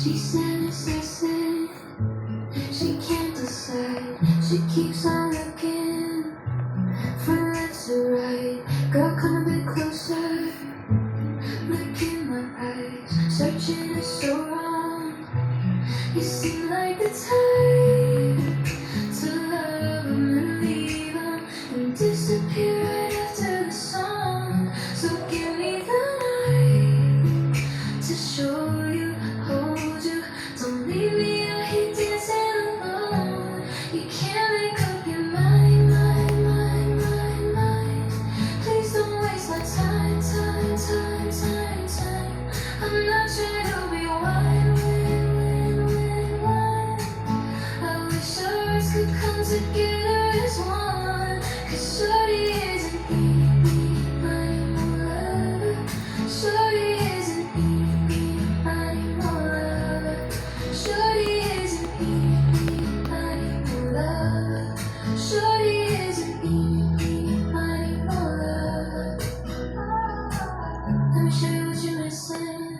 She said it's said she can't decide. She keeps on looking from left to right. Girl, come a bit closer. Look in my eyes. Searching is so wrong. You seem like the type to love 'em and leave 'em and disappear right after the song. So give me the night to show you, hold you. Don't leave me out here dancing alone. You can't make up your mind, mind, mind, mind, mind. Please don't waste my time, time, time, time, time. I'm not trying to be wine, wine. I wish our hearts could come together as one. 'Cause shorty isn't anybody more lover. Shorty isn't anybody more lover. Shorty isn't anybody more lover. Shorty isn't anybody more lover. Let me show you what you're missing.